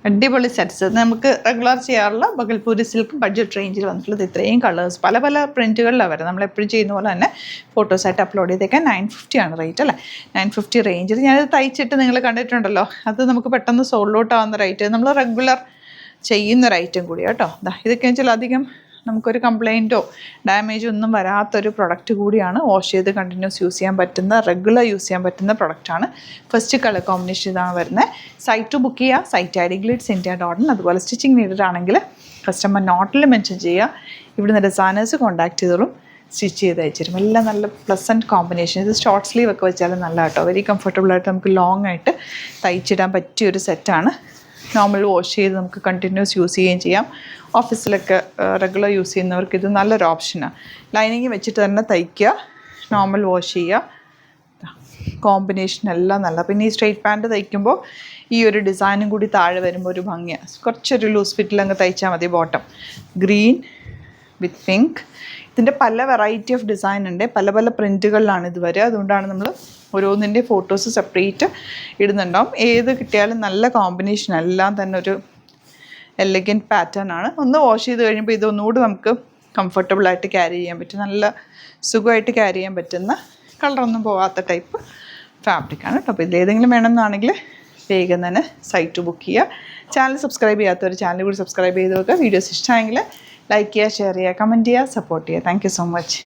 അടിപൊളി സെറ്റ്സ് നമുക്ക് റെഗുലർ ചെയ്യാറുള്ള ബഗൽപൂരി സിൽക്ക് ബഡ്ജറ്റ് റേഞ്ചിൽ വന്നിട്ടുള്ളത് ഇത്രയും കളേഴ്സ് പല പല പ്രിൻറ്റുകളിലാണ് വരുന്നത്. നമ്മളെപ്പോഴും ചെയ്യുന്ന പോലെ തന്നെ ഫോട്ടോസായിട്ട് അപ്ലോഡ് ചെയ്തേക്കാൻ 950 ആണ് റേറ്റ് അല്ലേ. 950 റേഞ്ചിൽ ഞാനത് തയ്ച്ചിട്ട് നിങ്ങൾ കണ്ടിട്ടുണ്ടല്ലോ, അത് നമുക്ക് പെട്ടെന്ന് സോൾഡ് ഔട്ട് ആവുന്ന റേറ്റ്, നമ്മൾ റെഗുലർ ചെയ്യുന്ന ഒരു ഐറ്റം കൂടിയാണ് കേട്ടോ. ഇതൊക്കെ വെച്ചാൽ അധികം നമുക്കൊരു കംപ്ലയിൻറ്റോ ഡാമേജോ ഒന്നും വരാത്തൊരു പ്രൊഡക്റ്റ് കൂടിയാണ്. വാഷ് ചെയ്ത് കണ്ടിന്യൂസ് യൂസ് ചെയ്യാൻ പറ്റുന്ന, റെഗുലർ യൂസ് ചെയ്യാൻ പറ്റുന്ന പ്രൊഡക്റ്റാണ്. ഫസ്റ്റ് കളർ കോമ്പിനേഷൻ ഇതാണ് വരുന്നത്. സൈറ്റ് ബുക്ക് ചെയ്യുക, site I D Glitz India .in. അതുപോലെ സ്റ്റിച്ചിങ് നീഡഡ് ആണെങ്കിൽ കസ്റ്റമർ നോട്ടിൽ മെൻഷൻ ചെയ്യുക. ഇവിടുന്ന് ഡിസൈനേഴ്സ് കോൺടാക്ട് ചെയ്തോളും, സ്റ്റിച്ച് ചെയ്ത് അയച്ചിരും. എല്ലാം നല്ല പ്ലസൻറ്റ് കോമ്പിനേഷൻ. ഇത് ഷോർട്ട് സ്ലീവ് ഒക്കെ വെച്ചാലും നല്ല കേട്ടോ. വെരി കംഫർട്ടബിളായിട്ട് നമുക്ക് ലോങ് ആയിട്ട് തയ്ച്ചിടാൻ പറ്റിയൊരു സെറ്റാണ്. നോർമൽ വാഷ് ചെയ്ത് നമുക്ക് കണ്ടിന്യൂസ് യൂസ് ചെയ്യുകയും ചെയ്യാം. ഓഫീസിലൊക്കെ റെഗുലർ യൂസ് ചെയ്യുന്നവർക്ക് ഇത് നല്ലൊരു ഓപ്ഷനാണ്. ലൈനിങ് വെച്ചിട്ട് തന്നെ തയ്ക്കുക, നോർമൽ വാഷ് ചെയ്യുക. കോമ്പിനേഷൻ എല്ലാം നല്ല. പിന്നെ ഈ സ്ട്രെയിറ്റ് പാൻറ്റ് തയ്ക്കുമ്പോൾ ഈ ഒരു ഡിസൈനും കൂടി താഴെ വരുമ്പോൾ ഒരു ഭംഗിയാണ്. കുറച്ചൊരു ലൂസ് ഫിറ്റിൽ അങ്ങ് തയ്ച്ചാൽ മതി. ബോട്ടം ഗ്രീൻ വിത്ത് പിങ്ക്. ഇതിൻ്റെ പല വെറൈറ്റി ഓഫ് ഡിസൈൻ ഉണ്ട്, പല പല പ്രിൻറ്റുകളിലാണ് ഇത് വരിക. അതുകൊണ്ടാണ് നമ്മൾ ഓരോന്നിൻ്റെ ഫോട്ടോസ് സെപ്പറേറ്റ് ഇടുന്നുണ്ടാവും. ഏത് കിട്ടിയാലും നല്ല കോമ്പിനേഷൻ, എല്ലാം തന്നെ ഒരു എലഗൻറ്റ് പാറ്റേൺ ആണ്. ഒന്ന് വാഷ് ചെയ്ത് കഴിയുമ്പോൾ ഇതൊന്നുകൂടി നമുക്ക് കംഫർട്ടബിളായിട്ട് ക്യാരി ചെയ്യാൻ പറ്റും. നല്ല സുഖമായിട്ട് ക്യാരി ചെയ്യാൻ പറ്റുന്ന, കളറൊന്നും പോകാത്ത ടൈപ്പ് ഫാബ്രിക്കാണ് കേട്ടോ. അപ്പോൾ ഇതിലേതെങ്കിലും വേണമെന്നാണെങ്കിൽ വേഗം തന്നെ സൈറ്റ് ബുക്ക് ചെയ്യുക. ചാനൽ സബ്സ്ക്രൈബ് ചെയ്യാത്തവർ ചാനൽ കൂടി സബ്സ്ക്രൈബ് ചെയ്ത് വെക്കുക. വീഡിയോസ് ഇഷ്ടമായെങ്കിൽ ലൈക്ക് ചെയ്യുക, ഷെയർ ചെയ്യുക, കമൻറ്റ് ചെയ്യുക, സപ്പോർട്ട് ചെയ്യുക. Thank you so much.